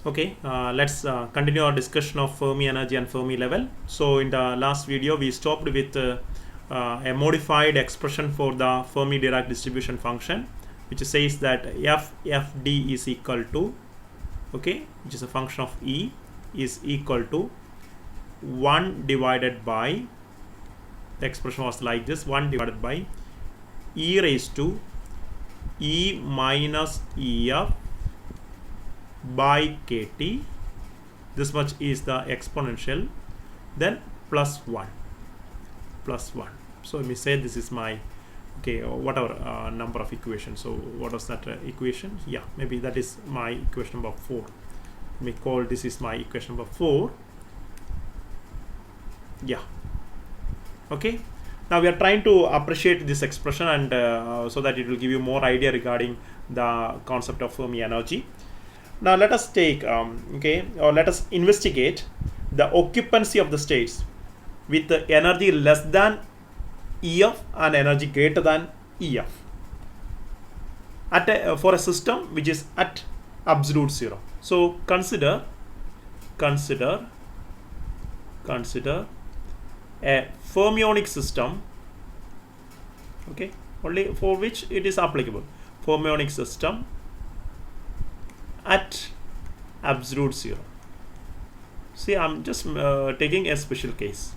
Okay, let's continue our discussion of Fermi energy and Fermi level. So in the last video we stopped with a modified expression for the Fermi-Dirac distribution function, which says that FD is equal to, okay, which is a function of E, is equal to 1 divided by, the expression was like this, 1 divided by e raised to E minus EF by kt. This much is the exponential, then plus 1. So let me say this is my, okay, whatever number of equations. So what was that equation? Yeah, maybe that is my equation number 4. Let me call this is my equation number 4. Yeah, okay. Now we are trying to appreciate this expression, and so that it will give you more idea regarding the concept of Fermi energy. Now let us take let us investigate the occupancy of the states with the energy less than EF and energy greater than EF at for a system which is at absolute zero. So consider a fermionic system, okay, only for which it is applicable. Fermionic system at absolute zero. See, I'm just taking a special case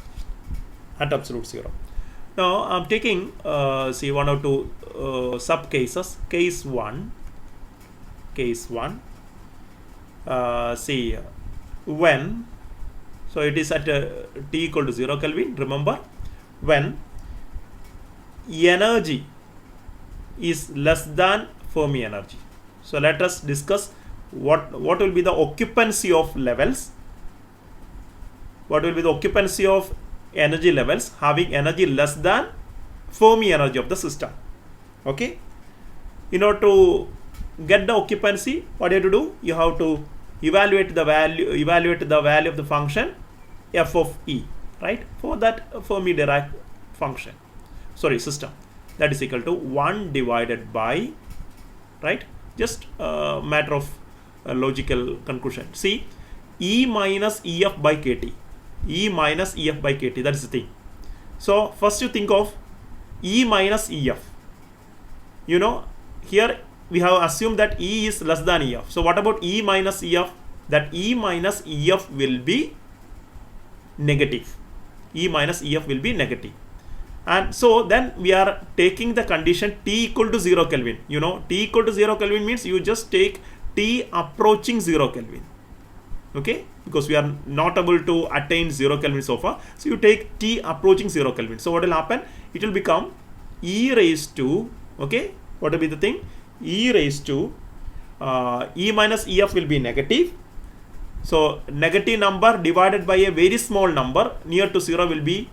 at absolute zero. Now I'm taking see one or two sub cases. Case 1. See, when, so it is at T equal to 0 Kelvin. Remember, when energy is less than Fermi energy. So let us discuss what will be the occupancy of levels. What will be the occupancy of energy levels having energy less than Fermi energy of the system? Okay. In order to get the occupancy, what you have to do? You have to evaluate the value of the function f of E, right? For that Fermi-Dirac function, system, that is equal to 1 divided by, right? Just a matter of logical conclusion. See, E minus EF by kt. E minus EF by kt, that is the thing. So first you think of E minus EF. You know, here we have assumed that E is less than EF. So what about E minus EF? That E minus EF will be negative. E minus EF will be negative. And so then we are taking the condition T equal to 0 Kelvin. You know, T equal to 0 Kelvin means you just take T approaching 0 Kelvin. Okay, because we are not able to attain 0 Kelvin so far. So you take T approaching 0 Kelvin. So what will happen? It will become E raised to, okay, what will be the thing? E raised to E minus EF will be negative. So negative number divided by a very small number near to 0 will be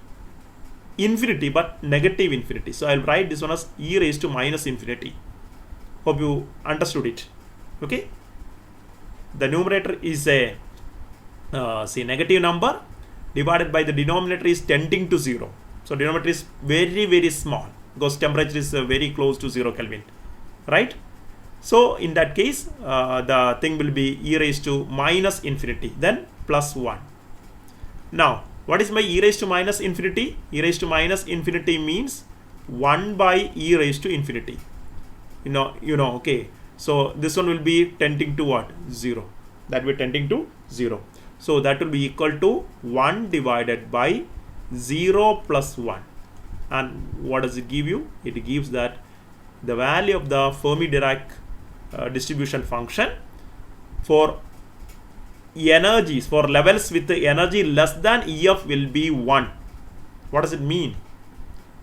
infinity, but negative infinity. So I'll write this one as E raised to minus infinity. Hope you understood it. Okay. The numerator is a negative number divided by the denominator is tending to 0. So denominator is very, very small because temperature is very close to 0 Kelvin, right? So in that case, the thing will be E raised to minus infinity, then plus 1. Now, what is my E raised to minus infinity? E raised to minus infinity means 1 by E raised to infinity. You know, okay. So this one will be tending to what? 0. That will be tending to 0. So that will be equal to 1 divided by 0 plus 1. And what does it give you? It gives that the value of the Fermi-Dirac distribution function for energies, for levels with the energy less than EF will be 1. What does it mean?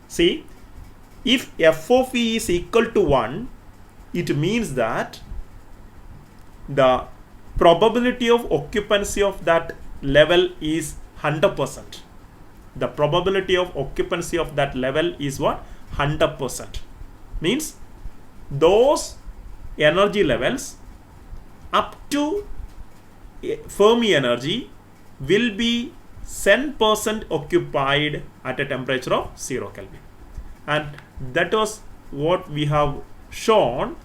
See, if f of E is equal to 1, it means that the probability of occupancy of that level is 100%. The probability of occupancy of that level is what? 100%. Means those energy levels up to Fermi energy will be 10% occupied at a temperature of 0 Kelvin. And that was what we have shown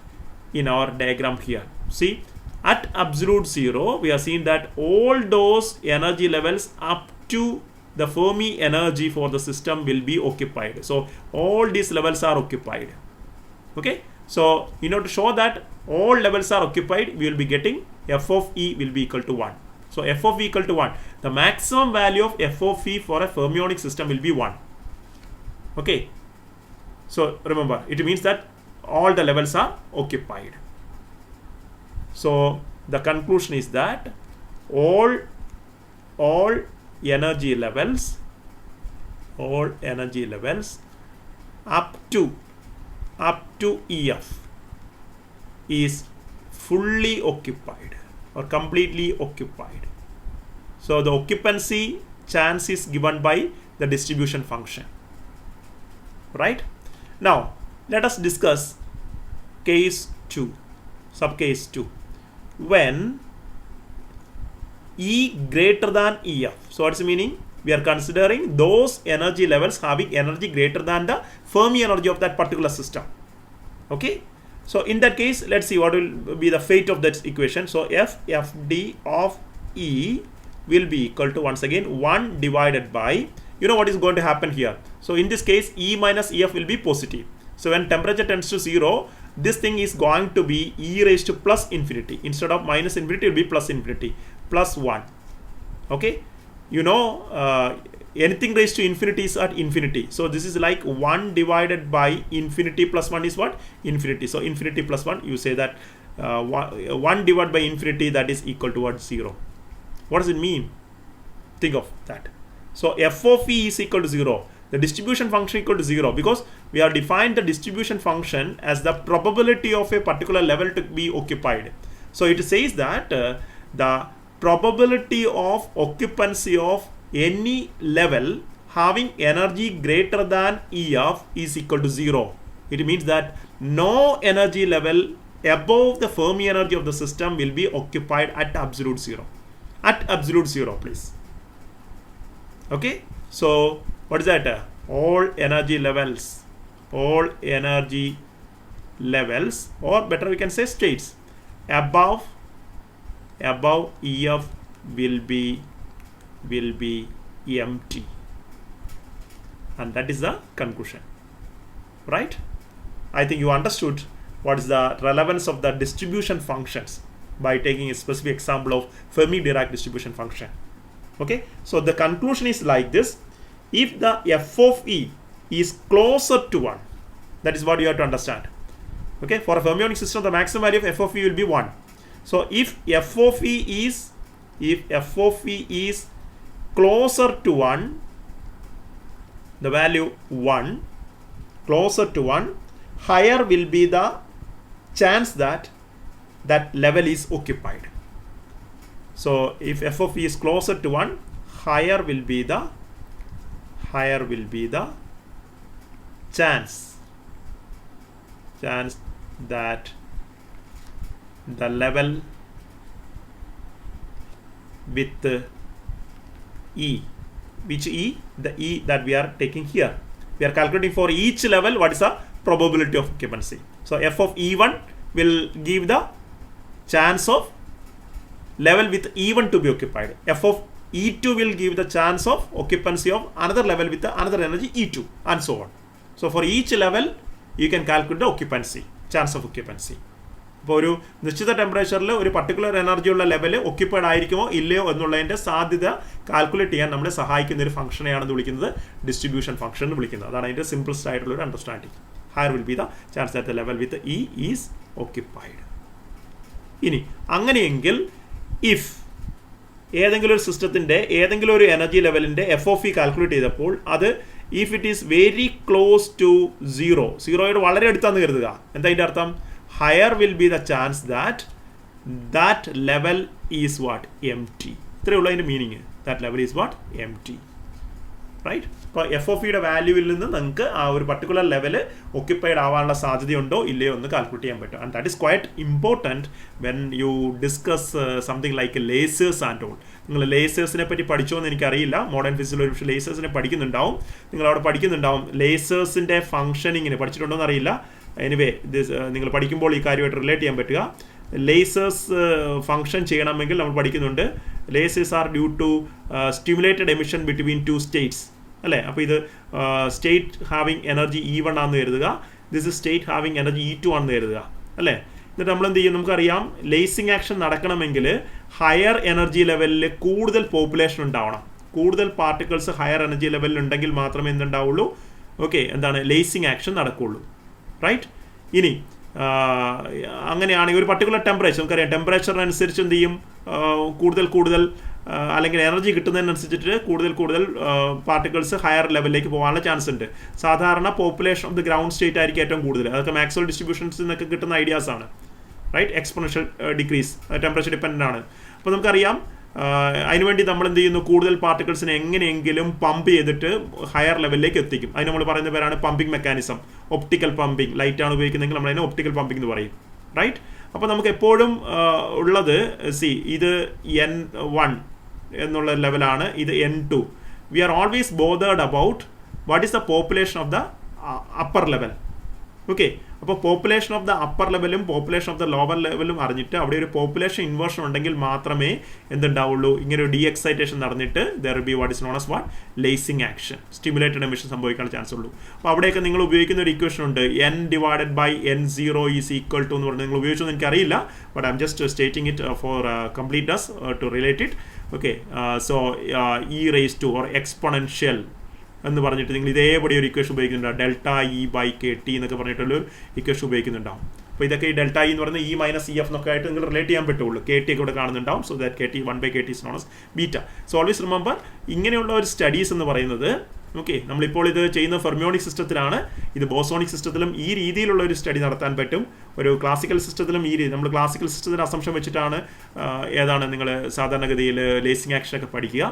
in our diagram here. See, At absolute zero, we are seeing that all those energy levels up to the Fermi energy for the system will be occupied. So all these levels are occupied. Okay. So in order to show that all levels are occupied, we will be getting f of E will be equal to 1. So f of E equal to 1. The maximum value of f of E for a fermionic system will be 1. Okay. So remember, it means that all the levels are occupied. So the conclusion is that all energy levels up to EF is fully occupied or completely occupied. So the occupancy chance is given by the distribution function. Right? Now let us discuss case 2, subcase 2. When E greater than EF. So what's the meaning? We are considering those energy levels having energy greater than the Fermi energy of that particular system. Okay. So in that case, let's see what will be the fate of that equation. So FD of E will be equal to, once again, 1 divided by, you know what is going to happen here. So in this case, E minus EF will be positive. So when temperature tends to 0, this thing is going to be E raised to plus infinity. Instead of minus infinity, it will be plus infinity, plus 1. Okay. You know, anything raised to infinity is at infinity. So this is like 1 divided by infinity plus 1 is what? Infinity. So infinity plus 1, you say that 1 divided by infinity, that is equal to what? 0. What does it mean? Think of that. So f of E is equal to 0. The distribution function equal to 0, because we have defined the distribution function as the probability of a particular level to be occupied. So it says that the probability of occupancy of any level having energy greater than EF is equal to 0. It means that no energy level above the Fermi energy of the system will be occupied at absolute 0. At absolute 0, please. Okay. So what is that? All energy levels, or better we can say states above EF will be empty, and that is the conclusion. Right? I think you understood what is the relevance of the distribution functions by taking a specific example of Fermi-Dirac distribution function. Okay, so the conclusion is like this: if the f of E is closer to 1, that is what you have to understand. Okay, for a fermionic system, the maximum value of f of E will be 1. So if f of E is closer to 1, the value 1, closer to 1, higher will be the chance that that level is occupied. So if f of E is closer to 1, higher will be the chance that the level with E. Which E? The E that we are taking here. We are calculating for each level what is the probability of occupancy. So f of E1 will give the chance of level with E1 to be occupied. F of E2 will give the chance of occupancy of another level with another energy E2, and so on. So for each level you can calculate the occupancy, chance of occupancy. ഇപ്പോൾ ഒരു നിശ്ചിത ടെമ്പറേച്ചറിൽ ഒരു particular എനർജിയുള്ള level occupied ആയിരിക്കുമോ ഇല്ലയോ എന്നുള്ളതിൻ്റെ സാധ്യത calculate ചെയ്യാൻ നമ്മളെ സഹായിക്കുന്ന ഒരു ഫംഗ്ഷനെയാണ് വിളിക്കുന്നത് ഡിസ്ട്രിബ്യൂഷൻ ഫംഗ്ഷൻ എന്ന് വിളിക്കുന്നത്. അതാണ് അതിൻ്റെ സിംപിൾസ്റ്റ് ആയിട്ടുള്ള ഒരു understanding. Higher will be the chance that the level with E is occupied. ഇനി അങ്ങനെയെങ്കിൽ ഇഫ് ഏതെങ്കിലും ഒരു സിസ്റ്റത്തിൻ്റെ ഏതെങ്കിലും ഒരു എനർജി ലെവലിൻ്റെ എഫ് ഓഫ് ഇ കാൽക്കുലേറ്റ് ചെയ്തപ്പോൾ അത് if it is very close to 0, സീറോയോട് വളരെ അടുത്താന്ന് കരുതുക, എന്താ അതിൻ്റെ അർത്ഥം? higher will be the chance that level is what? Empty. ഇത്രയേ ഉള്ളൂ അതിൻ്റെ meaning. that level is what? Empty. Right? ഇപ്പോൾ എഫ് ഓഫ് ഇയുടെ വാല്യൂവിൽ നിന്ന് നിങ്ങൾക്ക് ആ ഒരു പർട്ടിക്കുലർ ലെവൽ ഒക്യുപ്പൈഡ് ആവാനുള്ള സാധ്യതയുണ്ടോ ഇല്ലയോ എന്ന് കാൽക്കുലേറ്റ് ചെയ്യാൻ പറ്റും. And that is quite important when you discuss something like ലേസേഴ്സ് and all. നിങ്ങൾ ലേസേഴ്സിനെ പറ്റി പഠിച്ചോ എന്ന് എനിക്കറിയില്ല. മോഡേൺ ഫിസിക്സിൽ ഒരു പക്ഷേ ലേസേഴ്സിനെ പഠിക്കുന്നുണ്ടാവും, നിങ്ങളവിടെ പഠിക്കുന്നുണ്ടാവും. ലേസേഴ്സിൻ്റെ ഫംഗ്ഷനിങ്ങിന് പഠിച്ചിട്ടുണ്ടോ എന്ന് അറിയില്ല. എനിവേ നിങ്ങൾ പഠിക്കുമ്പോൾ ഈ കാര്യമായിട്ട് റിലേറ്റ് ചെയ്യാൻ പറ്റുക. ലേസേഴ്സ് ഫങ്ഷൻ ചെയ്യണമെങ്കിൽ നമ്മൾ പഠിക്കുന്നുണ്ട് lasers are due to stimulated emission between 2 states അല്ലേ. അപ്പോൾ ഇത് സ്റ്റേറ്റ് ഹാവിങ് എനർജി E1 ആണെന്ന് കരുതുക, this is state having energy E2 ആണെന്ന് കരുതുക അല്ലേ. എന്നിട്ട് നമ്മൾ എന്ത് ചെയ്യും, നമുക്കറിയാം ലേസിങ് ആക്ഷൻ നടക്കണമെങ്കിൽ ഹയർ എനർജി ലെവലിൽ കൂടുതൽ പോപ്പുലേഷൻ ഉണ്ടാവണം, കൂടുതൽ പാർട്ടിക്കിൾസ് ഹയർ എനർജി ലെവലിൽ ഉണ്ടെങ്കിൽ മാത്രമേ എന്തുണ്ടാവുള്ളൂ, ഓക്കെ, എന്താണ് ലേസിങ് ആക്ഷൻ നടക്കുകയുള്ളൂ, റൈറ്റ്. ഇനി അങ്ങനെയാണെങ്കിൽ ഒരു പർട്ടിക്കുലർ ടെമ്പറേച്ചർ, നമുക്കറിയാം ടെമ്പറേച്ചറിനനുസരിച്ച് എന്ത് ചെയ്യും, കൂടുതൽ അല്ലെങ്കിൽ എനർജി കിട്ടുന്നതിനനുസരിച്ചിട്ട് കൂടുതൽ പാർട്ടിക്കിൾസ് ഹയർ ലെവലിലേക്ക് പോകാനുള്ള ചാൻസ് ഉണ്ട്. സാധാരണ population of the ground state ആയിരിക്കും ഏറ്റവും കൂടുതൽ. അതൊക്കെ മാക്സ്വെൽ ഡിസ്ട്രിബ്യൂഷൻസിൽ നിന്നൊക്കെ കിട്ടുന്ന ഐഡിയാസ് ആണ്, right. Exponential decrease temperature dependent ആണ്. അപ്പോൾ നമുക്കറിയാം അതിനുവേണ്ടി നമ്മൾ എന്ത് ചെയ്യുന്നു, കൂടുതൽ പാർട്ടിക്കിൾസിനെ എങ്ങനെയെങ്കിലും പമ്പ് ചെയ്തിട്ട് ഹയർ ലെവലിലേക്ക് എത്തിക്കും. അതിന് നമ്മൾ പറയുന്ന പേരാണ് പമ്പിംഗ് മെക്കാനിസം, ഒപ്റ്റിക്കൽ പമ്പിംഗ്. ലൈറ്റാണ് ഉപയോഗിക്കുന്നതെങ്കിൽ നമ്മൾ അതിനെ ഒപ്റ്റിക്കൽ പമ്പിംഗ് എന്ന് പറയും, റൈറ്റ്. അപ്പോൾ നമുക്ക് എപ്പോഴും ഉള്ളത് ഇത് N1 എന്നുള്ള ലെവലാണ്, ഇത് N2. We are always bothered about what is the population of the upper level, okay. അപ്പോൾ പോപ്പുലേഷൻ ഓഫ് ദ അപ്പർ ലെവലും പോപ്പുലേഷൻ ഓഫ് ദ ലോവർ ലെവലും അറിഞ്ഞിട്ട് അവിടെ ഒരു പോപ്പുലേഷൻ ഇൻവേർഷൻ ഉണ്ടെങ്കിൽ മാത്രമേ എന്തുണ്ടാവുള്ളൂ, ഇങ്ങനെ ഒരു ഡീഎക്സൈറ്റേഷൻ നടന്നിട്ട് there be what is known as what lacing action, stimulated emission സംഭവിക്കാൻ ചാൻസ് ഉള്ളൂ. അപ്പോൾ അവിടെയൊക്കെ നിങ്ങൾ ഉപയോഗിക്കുന്ന ഒരു ഇക്വേഷൻ ഉണ്ട്, N/N0 ഈസ് ഈക്വൽ ടു എന്ന് പറഞ്ഞ് നിങ്ങൾ ഉപയോഗിച്ചൊന്നും എനിക്കറിയില്ല, but I just stating it for completeness to relate it, okay. So E raised to or exponential എന്ന് പറഞ്ഞിട്ട് നിങ്ങൾ ഇതേപടി ഒരു ഇക്വേഷൻ ഉപയോഗിക്കുന്നുണ്ടാവും, ΔE/KT എന്നൊക്കെ പറഞ്ഞിട്ടുള്ള ഇക്വേഷൻ ഉപയോഗിക്കുന്നുണ്ടാവും. അപ്പോൾ ഇതൊക്കെ ഈ ΔE എന്ന് പറയുന്നത് E - EF എന്നൊക്കെ ആയിട്ട് നിങ്ങൾ റിലേറ്റ് ചെയ്യാൻ പറ്റുള്ളൂ. KT ഒക്കെ ഇവിടെ കാണുന്നുണ്ടാവും. So that KT 1/KT is known as beta. So always remember, ഇങ്ങനെയുള്ള ഒരു സ്റ്റഡീസ് എന്ന് പറയുന്നത്, ഓക്കെ, നമ്മളിപ്പോൾ ഇത് ചെയ്യുന്ന ഫെർമിയോണിക് സിസ്റ്റത്തിലാണ്, ഇത് ബോസോണിക് സിസ്റ്റത്തിലും ഈ രീതിയിലുള്ള ഒരു സ്റ്റഡി നടത്താൻ പറ്റും. ഒരു ക്ലാസിക്കൽ സിസ്റ്റത്തിലും ഈ രീതി, നമ്മൾ ക്ലാസിക്കൽ സിസ്റ്റത്തിൻ്റെ അസംഷൻ വെച്ചിട്ടാണ് ഏതാണ് നിങ്ങൾ സാധാരണഗതിയിൽ ലേസിങ് ആക്ഷൻ ഒക്കെ പഠിക്കുക.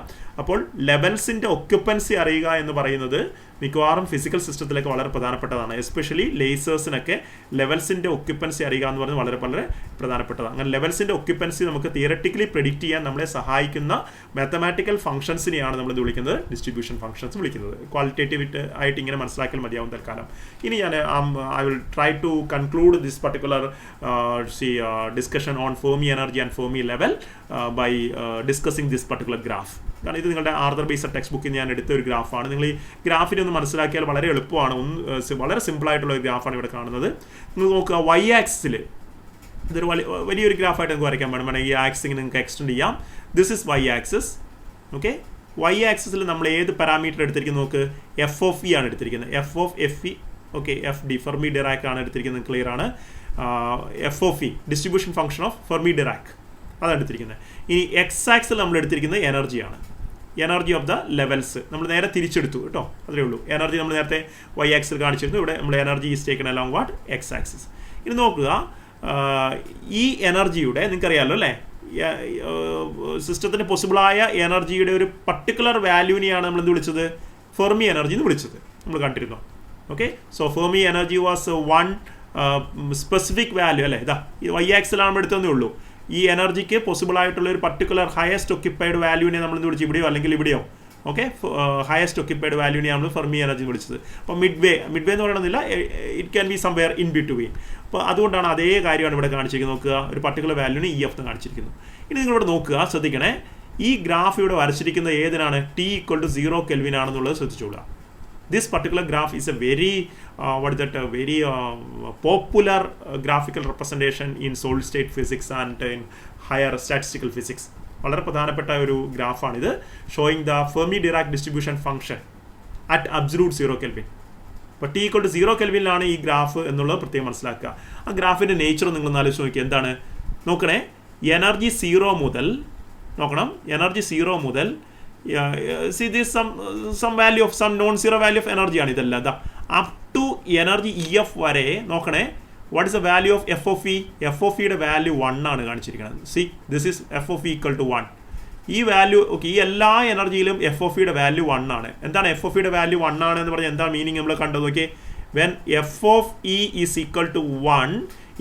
അപ്പോൾ ലെവൽസിൻ്റെ ഒക്യുപ്പൻസി അറിയുക എന്ന് പറയുന്നത് മിക്കവാറും ഫിസിക്കൽ സിസ്റ്റത്തിലൊക്കെ വളരെ പ്രധാനപ്പെട്ടതാണ്. എസ്പെഷ്യലി ലേസേഴ്സിനൊക്കെ ലെവൽസിൻ്റെ ഒക്യുപ്പൻസി അറിയുക എന്ന് പറയുന്നത് വളരെ പ്രധാനപ്പെട്ടതാണ്. അങ്ങനെ ലെവൽസിൻ്റെ ഒക്യുപ്പൻസി നമുക്ക് തിയററ്റിക്കലി പ്രെഡിക്റ്റ് ചെയ്യാൻ നമ്മളെ സഹായിക്കുന്ന മാത്തമാറ്റിക്കൽ ഫംഗ്ഷൻസിനെയാണ് നമ്മൾ ഇത് വിളിക്കുന്നത് ഡിസ്ട്രിബ്യൂഷൻ ഫംഗ്ഷൻസ് വിളിക്കുന്നത്. ക്വാളിറ്റേറ്റീവ് ആയിട്ട് ഇങ്ങനെ മനസ്സിലാക്കിയാൽ മതിയാവും തൽക്കാലം. ഇനി ഞാൻ I will try to conclude this particular discussion on Fermi energy and Fermi level by discussing this particular graph. കാരണം ഇത് നിങ്ങളുടെ ആർതർ ബേസർ ടെക്സ്റ്റ് ബുക്കിൽ ഞാൻ എടുത്ത ഒരു ഗ്രാഫാണ്. നിങ്ങൾ ഈ ഗ്രാഫിനെ ഒന്ന് മനസ്സിലാക്കിയാൽ വളരെ എളുപ്പമാണ്. വളരെ സിമ്പിളായിട്ടുള്ള ഒരു ഗ്രാഫാണ് ഇവിടെ കാണുന്നത്. നിങ്ങൾ നോക്കുക, Y ആക്സിൽ ഇതൊരു വലിയൊരു ഗ്രാഫായിട്ട് നിങ്ങൾക്ക് വരയ്ക്കാൻ വേണം. ഈ ആക്സിന് നിങ്ങൾക്ക് എക്സ്റ്റെൻഡ് ചെയ്യാം. This is Y axis, okay. Y ആക്സിസിൽ നമ്മൾ ഏത് പാരാമീറ്റർ എടുത്തിരിക്കുന്നത് നോക്ക്, FE ആണ് എടുത്തിരിക്കുന്നത്. FE, okay, FD Fermi Dirac ആണ് എടുത്തിരിക്കുന്നത്, ക്ലിയർ ആണ്. FE distribution function of Fermi Dirac അതാണ് എടുത്തിരിക്കുന്നത്. ഇനി X ആക്സിൽ നമ്മൾ എടുത്തിരിക്കുന്നത് എനർജിയാണ്, എനർജി ഓഫ് ദ ലെവൽസ് നമ്മൾ നേരെ തിരിച്ചെടുത്തു കേട്ടോ, അത്രേ ഉള്ളൂ. എനർജി നമ്മൾ നേരത്തെ Y ആക്സിൽ കാണിച്ചിരുന്നു, ഇവിടെ നമ്മൾ energy is taken along what X axis. ഇനി നോക്കുക, ഈ എനർജിയുടെ നിങ്ങൾക്കറിയാമല്ലോ അല്ലേ, സിസ്റ്റത്തിന് പോസിബിളായ എനർജിയുടെ ഒരു പർട്ടിക്കുലർ വാല്യൂവിനെയാണ് നമ്മൾ എന്ത് വിളിച്ചത്, ഫെർമി എനർജി എന്ന് വിളിച്ചത്, നമ്മൾ കണ്ടിരുന്നു, okay. So Fermi energy was one specific value അല്ലേ. ഇതാ ഈ Y ആക്സിലാണ് നമ്മൾ എടുത്തതേ ഉള്ളൂ. ഈ എനർജിക്ക് പോസിബിൾ ആയിട്ടുള്ള ഒരു പർട്ടിക്കുലർ ഹയസ്റ്റ് ഒക്യുപ്പൈഡ് വാല്യൂവിനെ നമ്മൾ എന്ത് വിളിച്ചു, ഇവിടെയോ അല്ലെങ്കിൽ ഇവിടെയോ, ഓക്കെ. ഹയസ്റ്റ് ഒക്യുപ്പൈഡ് വാല്യൂവിനെയാണ് നമ്മൾ ഫെർമി എനർജി വിളിച്ചത്. അപ്പോൾ മിഡ് വേ എന്ന് പറയണമെന്നില്ല, it can be somewhere in between. അപ്പോൾ അതുകൊണ്ടാണ് അതേ കാര്യമാണ് ഇവിടെ കാണിച്ചിരിക്കുന്നത്. നോക്കുക, ഒരു പർട്ടിക്കുലർ വാല്യൂവിന് EF എന്ന് കാണിച്ചിരിക്കുന്നു. ഇനി നിങ്ങളിവിടെ നോക്കുക, ശ്രദ്ധിക്കണേ, ഈ ഗ്രാഫ് ഇവിടെ വരച്ചിരിക്കുന്നത് ഏതിനാണ്, T=0 കെൽവിൻ ആണെന്നുള്ളത് ശ്രദ്ധിച്ചോളുക. This particular graph is a very very popular graphical representation in solid state physics and in higher statistical physics. വളരെ പ്രധാനപ്പെട്ട ഒരു ഗ്രാഫാണിത്, showing the Fermi Dirac distribution function at absolute 0 kelvin. അപ്പോൾ T=0 കെൽവിനിലാണ് ഈ graph എന്നുള്ളത് പ്രത്യേകം മനസ്സിലാക്കുക. ആ ഗ്രാഫിൻ്റെ നേച്ചർ നിങ്ങളൊന്ന് ആലോചിച്ച് നോക്കിയാൽ എന്താണ് നോക്കണേ, എനർജി 0 മുതൽ നോക്കണം, എനർജി 0 മുതൽ see this some value of some non-zero value of energy ആണ് ഇതെല്ലാം. അപ് ടു എനർജി EF വരെ നോക്കണേ, what is the value of FE? FEയുടെ വാല്യൂ 1 ആണ് കാണിച്ചിരിക്കുന്നത്. See this is FE = 1. ഈ വാല്യൂ, ഓക്കെ, ഈ എല്ലാ എനർജിയിലും FEയുടെ വാല്യൂ 1 ആണ്. എന്താണ് FEയുടെ വാല്യൂ 1 ആണ് എന്ന് പറഞ്ഞാൽ എന്താ മീനിങ് നമ്മൾ കണ്ടത് നോക്കിയേ. When FE is equal to 1,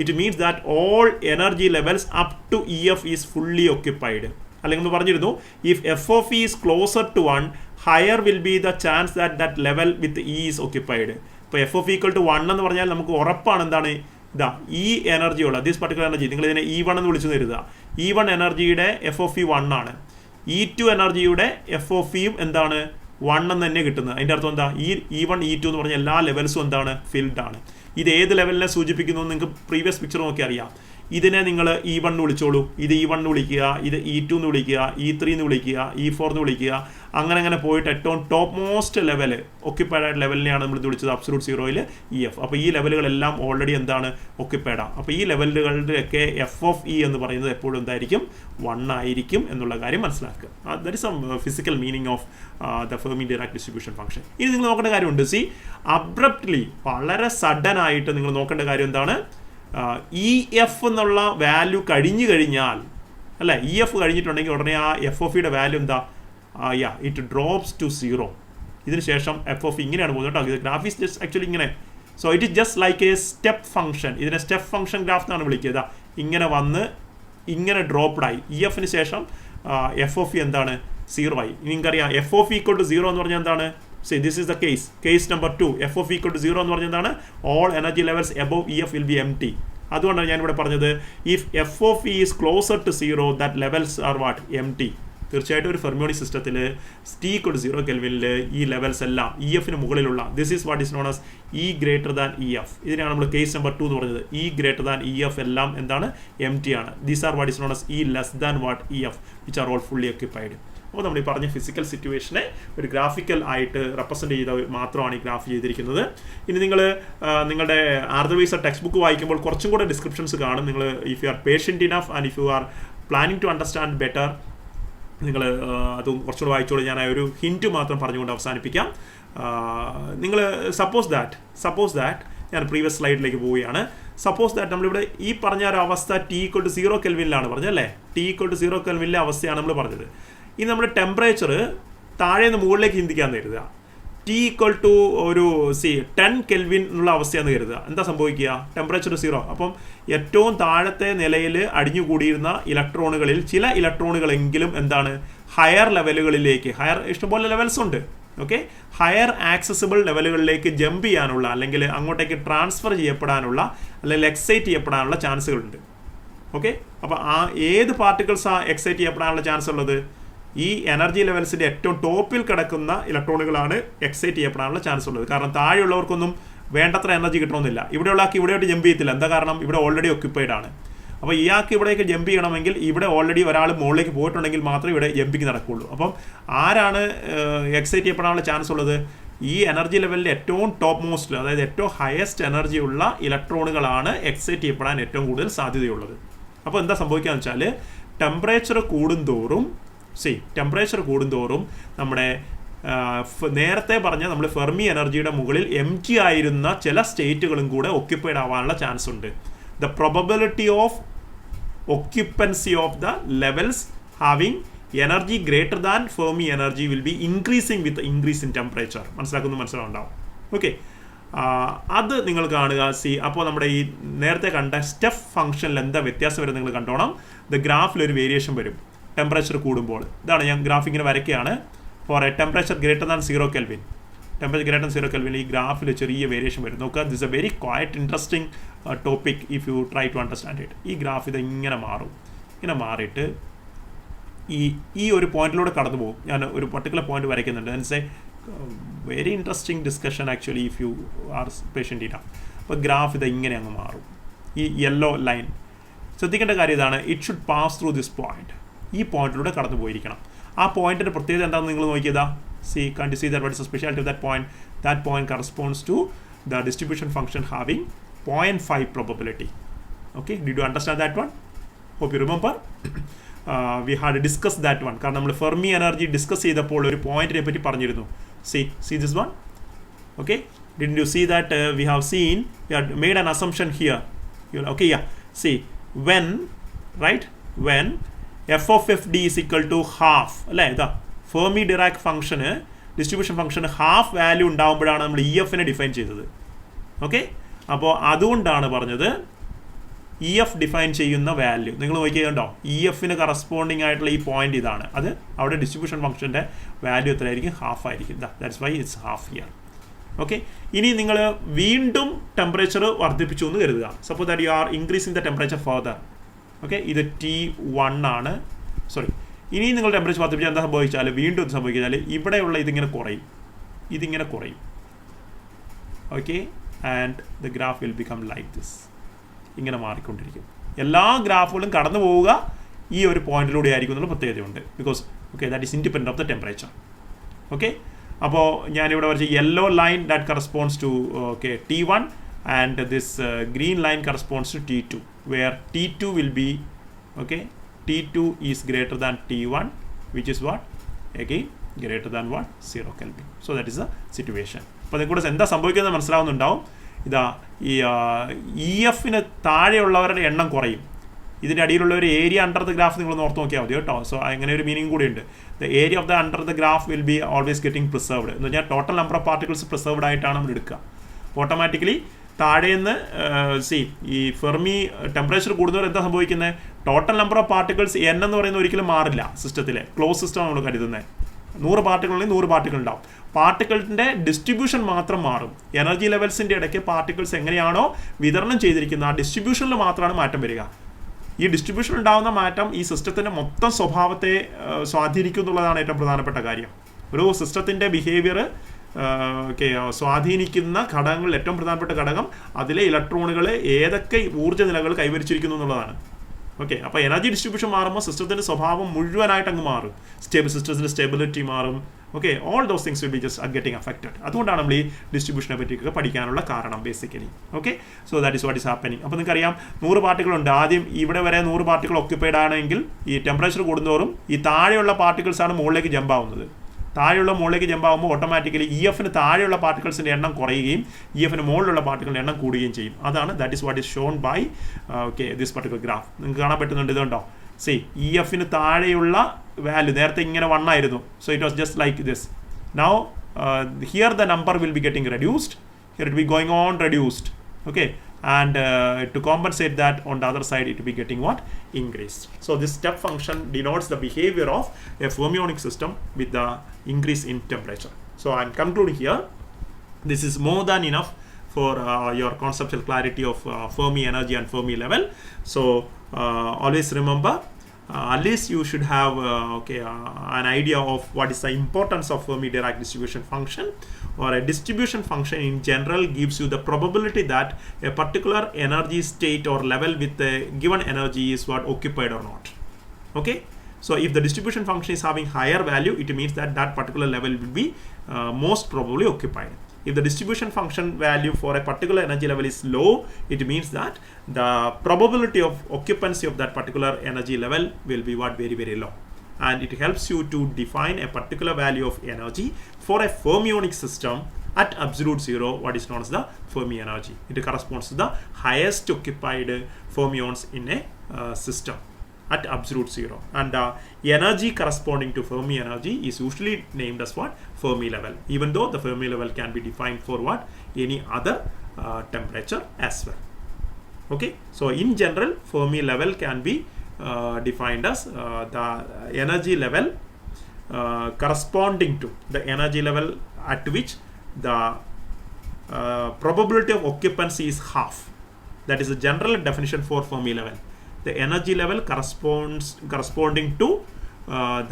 it means that all energy levels up to EF is fully occupied. അല്ലെങ്കിൽ നമ്മൾ പറഞ്ഞിരുന്നു, if FE is closer to 1, higher will be the chance that level with E is occupied. ഇപ്പോൾ FE = 1 എന്ന് പറഞ്ഞാൽ നമുക്ക് ഉറപ്പാണ് എന്താണ്, ഇതാ ഈ എനർജിയുള്ള ദിസ് പർട്ടിക്കുലർ എനർജി നിങ്ങൾ ഇതിനെ E1 എന്ന് വിളിച്ചു കരുതുക. E1 എനർജിയുടെ FOF 1 ആണ്. E2 എനർജിയുടെ FOF എന്താണ് 1 എന്ന് തന്നെ കിട്ടുന്നത്. അതിൻ്റെ അർത്ഥം എന്താ? ഈ E1 E2 എന്ന് പറഞ്ഞ എല്ലാ ലെവൽസും എന്താണ് ഫിൽഡ് ആണ്. ഇത് ഏത് ലെവലിനെ സൂചിപ്പിക്കുന്നു എന്ന് നിങ്ങൾക്ക് പ്രീവിയസ് പിക്ചർ നോക്കി അറിയാം. ഇതിനെ നിങ്ങൾ E1 എന്ന് വിളിച്ചോളൂ, ഇത് E1 എന്ന് വിളിക്കുക, ഇത് E2 എന്ന് വിളിക്കുക, E3 എന്ന് വിളിക്കുക, E4 എന്ന് വിളിക്കുക, അങ്ങനെ പോയിട്ട് ഏറ്റവും ടോപ്പ് മോസ്റ്റ് ലെവൽ ഒക്യുപ്പൈഡ് ആയിട്ട് ലെവലിനെയാണ് നമ്മൾ ഇത് വിളിച്ചത് അബ്സല്യൂട്ട് സീറോയിൽ EF. അപ്പോൾ ഈ ലെവലുകളെല്ലാം ഓൾറെഡി എന്താണ് ഒക്യുപ്പൈഡാണ്. അപ്പോൾ ഈ ലെവലുകളുടെയൊക്കെ FOF എന്ന് പറയുന്നത് എപ്പോഴും എന്തായിരിക്കും 1 ആയിരിക്കും എന്നുള്ള കാര്യം മനസ്സിലാക്കുക. That is some physical meaning of the Fermi Dirac distribution function. ഇനി നിങ്ങൾ നോക്കേണ്ട കാര്യമുണ്ട്. സി അബ്രപ്റ്റ്ലി വളരെ സഡൻ ആയിട്ട് നിങ്ങൾ നോക്കേണ്ട കാര്യം എന്താണ്? EF എന്നുള്ള വാല്യൂ കഴിഞ്ഞു കഴിഞ്ഞാൽ അല്ലേ, EF കഴിഞ്ഞിട്ടുണ്ടെങ്കിൽ ഉടനെ ആ FOFയുടെ വാല്യൂ എന്താ? It drops to 0. ഇതിന് ശേഷം FOF ഇങ്ങനെയാണ് പോകുന്നത് കേട്ടോ. ഇത് ഗ്രാഫ് ഈസ് ജസ്റ്റ് ആക്ച്വലി ഇങ്ങനെ. So it is just like a step function. ഇതിനെ സ്റ്റെപ്പ് ഫംഗ്ഷൻ ഗ്രാഫ് എന്നാണ് വിളിക്കുക. ഇങ്ങനെ വന്ന് ഇങ്ങനെ ഡ്രോപ്പ്ഡായി EFന് ശേഷം FOF എന്താണ് 0 ആയി. നിങ്ങൾക്കറിയാം FOF ഈക്വൽ ടു 0 എന്ന് പറഞ്ഞാൽ എന്താണ്? See, this is the case number 2. FOF equal to 0 എന്ന് പറഞ്ഞാൽ എന്താണ്? All energy levels above EF will be empty. അതുകൊണ്ടാണ് ഞാനിവിടെ പറഞ്ഞത് if FOF is closer to 0 that levels are what? Empty. തീർച്ചയായിട്ടും ഒരു ഫെർമിയോണിക് സിസ്റ്റത്തിൽ T equal to 0 കെൽവിനിൽ ഈ ലെവൽസ് എല്ലാം EFന് മുകളിലുള്ള this is what is known as E greater than EF. ഇതിനാണ് നമ്മൾ കേസ് നമ്പർ 2 എന്ന് പറഞ്ഞത്. E greater than EF എല്ലാം എന്താണ്? empty ആണ്. These are what is known as E less than what? EF, which are all fully occupied. അപ്പോൾ നമ്മൾ ഈ പറഞ്ഞ ഫിസിക്കൽ സിറ്റുവേഷനെ ഒരു ഗ്രാഫിക്കൽ ആയിട്ട് റെപ്രസെൻറ്റ് ചെയ്ത മാത്രമാണ് ഈ ഗ്രാഫ് ചെയ്തിരിക്കുന്നത്. ഇനി നിങ്ങൾ നിങ്ങളുടെ ആർദർവൈസ് ടെക്സ്റ്റ് ബുക്ക് വായിക്കുമ്പോൾ കുറച്ചും കൂടെ ഡിസ്ക്രിപ്ഷൻസ് കാണും. നിങ്ങൾ if you are patient enough and if you are planning to understand better നിങ്ങൾ അത് കുറച്ചുകൂടെ വായിച്ചോളൂ. ഞാൻ ഒരു ഹിൻറ്റ് മാത്രം പറഞ്ഞുകൊണ്ട് അവസാനിപ്പിക്കാം. നിങ്ങൾ സപ്പോസ് ദാറ്റ് ഞാൻ പ്രീവിയസ് സ്ലൈഡിലേക്ക് പോവുകയാണ്. സപ്പോസ് ദാറ്റ് നമ്മളിവിടെ ഈ പറഞ്ഞ ഒരു അവസ്ഥ T equal to 0 കെൽവിനിലാണ് പറഞ്ഞത് അല്ലേ? T equal to 0 കെൽവിനിലെ അവസ്ഥയാണ് നമ്മൾ പറഞ്ഞത്. ഇനി നമ്മുടെ ടെമ്പറേച്ചർ താഴെ നിന്ന് മുകളിലേക്ക് ചിന്തിക്കാൻ കരുതുക. T equal to ഒരു 10 കെൽവിൻ എന്നുള്ള അവസ്ഥയാണെന്ന് കരുതുക. എന്താ സംഭവിക്കുക? ടെമ്പറേച്ചർ 0. അപ്പം ഏറ്റവും താഴത്തെ നിലയിൽ അടിഞ്ഞുകൂടിയിരുന്ന ഇലക്ട്രോണുകളിൽ ചില ഇലക്ട്രോണുകളെങ്കിലും എന്താണ് ഹയർ ലെവലുകളിലേക്ക്, ഹയർ ഇഷ്ടംപോലെ ലെവൽസ് ഉണ്ട്, ഓക്കെ, ഹയർ ആക്സസിബിൾ ലെവലുകളിലേക്ക് ജമ്പ് ചെയ്യാനുള്ള അല്ലെങ്കിൽ അങ്ങോട്ടേക്ക് ട്രാൻസ്ഫർ ചെയ്യപ്പെടാനുള്ള അല്ലെങ്കിൽ എക്സൈറ്റ് ചെയ്യപ്പെടാനുള്ള ചാൻസുകളുണ്ട്. ഓക്കെ, അപ്പോൾ ആ ഏത് പാർട്ടിക്കിൾസാണ് എക്സൈറ്റ് ചെയ്യപ്പെടാനുള്ള ചാൻസ് ഉള്ളത്? ഈ എനർജി ലെവൽസിൻ്റെ ഏറ്റവും ടോപ്പിൽ കിടക്കുന്ന ഇലക്ട്രോണുകളാണ് എക്സൈറ്റ് ചെയ്യപ്പെടാനുള്ള ചാൻസ് ഉള്ളത്. കാരണം താഴെയുള്ളവർക്കൊന്നും വേണ്ടത്ര എനർജി കിട്ടണമെന്നില്ല. ഇവിടെയുള്ള ആൾക്ക് ഇവിടെയോട്ട് ജമ്പ് ചെയ്യത്തില്ല. എന്താ കാരണം? ഇവിടെ ഓൾറെഡി ഒക്യുപ്പൈഡ് ആണ്. അപ്പോൾ ഇയാൾക്ക് ഇവിടേക്ക് ജമ്പ് ചെയ്യണമെങ്കിൽ ഇവിടെ ഓൾറെഡി ഒരാൾ മുകളിലേക്ക് പോയിട്ടുണ്ടെങ്കിൽ മാത്രമേ ഇവിടെ ജമ്പിങ് നടക്കുകയുള്ളൂ. അപ്പം ആരാണ് എക്സൈറ്റ് ചെയ്യപ്പെടാനുള്ള ചാൻസ് ഉള്ളത്? ഈ എനർജി ലെവലിൽ ഏറ്റവും ടോപ്പ് മോസ്റ്റിൽ, അതായത് ഏറ്റവും ഹയസ്റ്റ് എനർജി ഉള്ള ഇലക്ട്രോണുകളാണ് എക്സൈറ്റ് ചെയ്യപ്പെടാൻ ഏറ്റവും കൂടുതൽ സാധ്യതയുള്ളത്. അപ്പോൾ എന്താ സംഭവിക്കുകയെന്ന് വെച്ചാൽ ടെമ്പറേച്ചർ കൂടുന്തോറും നമ്മുടെ നേരത്തെ പറഞ്ഞ നമ്മൾ ഫെർമി എനർജിയുടെ മുകളിൽ empty ആയിരുന്ന ചില സ്റ്റേറ്റുകളും കൂടെ ഒക്യുപ്പൈഡ് ആവാനുള്ള ചാൻസ് ഉണ്ട്. The probability of occupancy of the levels having energy greater than Fermi energy will be increasing with the increase in temperature. മനസ്സിലാവുണ്ടാവും. ഓക്കെ, അത് നിങ്ങൾ കാണുക. അപ്പോൾ നമ്മുടെ ഈ നേരത്തെ കണ്ട സ്റ്റെപ്പ് ഫംഗ്ഷനിൽ എന്താ വ്യത്യാസം വരും നിങ്ങൾ കണ്ടോണം. ദ ഗ്രാഫിലൊരു വേരിയേഷൻ വരും ടെമ്പറേച്ചർ കൂടുമ്പോൾ. ഇതാണ് ഞാൻ ഗ്രാഫ് ഇങ്ങനെ വരയ്ക്കുകയാണ്. For a temperature greater than 0 kelvin, temperature greater than 0 kelvin ഈ ഗ്രാഫിൽ ചെറിയ വേരിയേഷൻ വരും. നോക്കുക, this a very quite interesting topic if you try to understand it. ഈ ഗ്രാഫ് ഇത് ഇങ്ങനെ മാറിയിട്ട് ഈ ഒരു പോയിന്റിലൂടെ കടന്നു പോകും. ഞാൻ ഒരു പർട്ടിക്കുലർ പോയിന്റ് വരയ്ക്കുന്നുണ്ട്. That's a very interesting discussion actually if you are patient enough. അപ്പോൾ ഗ്രാഫ് ഇത് ഇങ്ങനെ അങ്ങ് മാറും. ഈ യെല്ലോ ലൈൻ ശ്രദ്ധിക്കേണ്ട കാര്യം ഇതാണ്, it should pass through this point. ഈ പോയിന്റിലൂടെ കടന്നു പോയിരിക്കണം. ആ പോയിന്റിൻ്റെ പ്രത്യേകത എന്താണെന്ന് നിങ്ങൾ നോക്കിയതാ. can't you see that what is the speciality of that point? That point corresponds to the distribution function having 0.5 probability. Okay, did you understand that one? Hope you remember. We had discussed that one. കാരണം നമ്മൾ Fermi energy discuss ചെയ്തപ്പോൾ ഒരു പോയിന്റിനെ പറ്റി പറഞ്ഞിരുന്നു. See this one? Okay, didn't you see that we have made an assumption here? Okay, yeah. See, when f of fd is equal to half, അല്ലേ, ഇതാ Fermi Dirac ഫംഗ്ഷന് ഡിസ്ട്രിബ്യൂഷൻ ഫംഗ്ഷന് half value ഉണ്ടാകുമ്പോഴാണ് നമ്മൾ EFനെ ഡിഫൈൻ ചെയ്തത്. Okay, അപ്പോൾ അതുകൊണ്ടാണ് പറഞ്ഞത് EF define ചെയ്യുന്ന വാല്യൂ നിങ്ങൾ നോക്കിയുണ്ടോ, EFന് കറസ്പോണ്ടിങ് ആയിട്ടുള്ള ഈ പോയിന്റ് ഇതാണ്. അത് അവിടെ ഡിസ്ട്രിബ്യൂഷൻ ഫംഗ്ഷൻ്റെ വാല്യൂ എത്രയായിരിക്കും? ഹാഫ് ആയിരിക്കും. That's why it's half here. Okay. ഇനി നിങ്ങൾ വീണ്ടും ടെമ്പറേച്ചർ വർദ്ധിപ്പിച്ചു എന്ന് കരുതുക. Suppose that you are increasing the temperature further. Okay, ഇത് T1 ആണ്. സോറി, ഇനി നിങ്ങൾ ടെമ്പറേച്ചർ വർദ്ധിപ്പിച്ചാൽ എന്താ സംഭവിച്ചാൽ വീണ്ടും എന്ത് സംഭവിച്ചാൽ ഇവിടെയുള്ള ഇതിങ്ങനെ കുറയും, ഇതിങ്ങനെ കുറയും. Okay, and the graph will become like this. ഇങ്ങനെ മാറിക്കൊണ്ടിരിക്കും. എല്ലാ ഗ്രാഫുകളും കടന്നു പോവുക ഈ ഒരു പോയിന്റിലൂടെ ആയിരിക്കും എന്നുള്ള പ്രത്യേകതയുണ്ട്. Because okay, that is independent of the temperature. Okay, അപ്പോൾ ഞാനിവിടെ വരച്ച yellow line that corresponds to okay T1 and this green line corresponds to T2 where T2 will be okay, T2 is greater than T1 which is what again greater than what 0 Kelvin. So that is the situation. അപ്പോൾ അതിൽ എന്താ സംഭവിക്കുന്നത് മനസ്സിലാവുന്നുണ്ടാവും. ഇതാ ഈ EFന് താഴെയുള്ളവരുടെ എണ്ണം കുറയും. ഇതിൻ്റെ അടിയിലുള്ള ഒരു ഏരിയ അണ്ടർ ദ ഗ്രാഫ് നിങ്ങൾ ഓർത്ത് നോക്കിയാൽ മതി കേട്ടോ. സോ അങ്ങനെ ഒരു മീനിങ് കൂടിയുണ്ട്. The area of the under the graph will be always getting preserved എന്ന് പറഞ്ഞാൽ total number of particles preserved ആയിട്ടാണ് നമ്മൾ എടുക്കുക. ഓട്ടോമാറ്റിക്കലി താഴേന്ന് ഈ ഫെർമി ടെമ്പറേച്ചർ കൂടുന്നവർ എന്താ സംഭവിക്കുന്നത്, total number of particles n എന്ന് പറയുന്നത് ഒരിക്കലും മാറില്ല. സിസ്റ്റത്തിലെ ക്ലോസ് സിസ്റ്റം നമ്മൾ കരുതുന്നത് 100 പാർട്ടിക്കിൾ ഉണ്ടെങ്കിൽ 100 പാർട്ടിക്കിൾ ഉണ്ടാവും. പാർട്ടിക്കിളിൻ്റെ ഡിസ്ട്രിബ്യൂഷൻ മാത്രം മാറും. എനർജി ലെവൽസിൻ്റെ ഇടയ്ക്ക് പാർട്ടിക്കിൾസ് എങ്ങനെയാണോ വിതരണം ചെയ്തിരിക്കുന്നത് ആ ഡിസ്ട്രിബ്യൂഷനിൽ മാത്രമാണ് മാറ്റം വരിക. ഈ ഡിസ്ട്രിബ്യൂഷൻ ഉണ്ടാകുന്ന മാറ്റം ഈ സിസ്റ്റത്തിൻ്റെ മൊത്തം സ്വഭാവത്തെ സ്വാധീനിക്കും എന്നുള്ളതാണ് ഏറ്റവും പ്രധാനപ്പെട്ട കാര്യം. ഒരു സിസ്റ്റത്തിൻ്റെ ബിഹേവിയർ സ്വാധീനിക്കുന്ന ഘടകങ്ങളിൽ ഏറ്റവും പ്രധാനപ്പെട്ട ഘടകം അതിലെ ഇലക്ട്രോണുകൾ ഏതൊക്കെ ഊർജ്ജ നിലകൾ കൈവരിച്ചിരിക്കുന്നു എന്നുള്ളതാണ്. ഓക്കെ, അപ്പോൾ എനർജി ഡിസ്ട്രിബ്യൂഷൻ മാറുമ്പോൾ സിസ്റ്റത്തിൻ്റെ സ്വഭാവം മുഴുവനായിട്ട് അങ്ങ് മാറും. സിസ്റ്റത്തിൻ്റെ സ്റ്റെബിലിറ്റി മാറും. Okay, all those things will be just getting affected. അതുകൊണ്ടാണ് നമ്മൾ ഈ ഡിസ്ട്രിബ്യൂഷനെ പറ്റിയൊക്കെ പഠിക്കാനുള്ള കാരണം basically. Okay, so that is what is happening. അപ്പോൾ നിങ്ങൾക്കറിയാം 100 പാർട്ടികളുണ്ട്. ആദ്യം ഇവിടെ വരെ 100 പാർട്ടികൾ ഒക്യുപ്പൈഡ് ആണെങ്കിൽ ഈ ടെമ്പറേച്ചർ കൂടുന്നതോറും ഈ താഴെയുള്ള പാർട്ടിക്കിൾസാണ് മുകളിലേക്ക് ജമ്പ് ആവുന്നത്. താഴെയുള്ള മുകളിലേക്ക് ജമ്പ് ആകുമ്പോൾ ഓട്ടോമാറ്റിക്കലി EFന് താഴെയുള്ള പാർട്ടിക്കിൾസിൻ്റെ എണ്ണം കുറയുകയും EFന് മുകളിലുള്ള പാർട്ടിക്കിളിൻ്റെ എണ്ണം കൂടുകയും ചെയ്യും. അതാണ് that is what is Sean bye okay this particular graph. നിങ്ങൾക്ക് കാണാൻ പറ്റുന്നുണ്ട്, ഇതുണ്ടോ. EFന് താഴെയുള്ള വാല്യൂ നേരത്തെ ഇങ്ങനെ 1 ആയിരുന്നു. So it was just like this. Now here the number will be getting reduced. Here it be going on reduced. Okay, and to compensate that on the other side it will be getting what increased. So this step function denotes the behavior of a fermionic system with the increase in temperature. So I'm concluding here. This is more than enough for your conceptual clarity of Fermi energy and Fermi level. So always remember, at least you should have an idea of what is the importance of Fermi-Dirac distribution function, or a distribution function in general gives you the probability that a particular energy state or level with a given energy is what occupied or not. Okay, so if the distribution function is having higher value, it means that that particular level will be most probably occupied. If the distribution function value for a particular energy level is low, it means that the probability of occupancy of that particular energy level will be what very, very low. And it helps you to define a particular value of energy for a fermionic system at absolute zero, what is known as the Fermi energy. It corresponds to the highest occupied fermions in a system at absolute zero. And the energy corresponding to Fermi energy is usually named as what? Fermi level. Even though the Fermi level can be defined for what? Any other temperature as well. Okay, so in general Fermi level can be defined as the energy level corresponding to the energy level at which the probability of occupancy is half. That is the general definition for Fermi level. The energy level corresponding to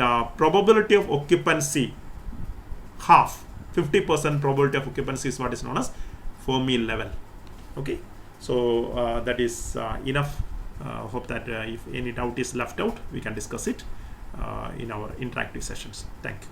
the probability of occupancy half, 50% probability of occupancy is what is known as Fermi level. Okay, so that is enough. Hope that if any doubt is left out, we can discuss it in our interactive sessions. Thank you.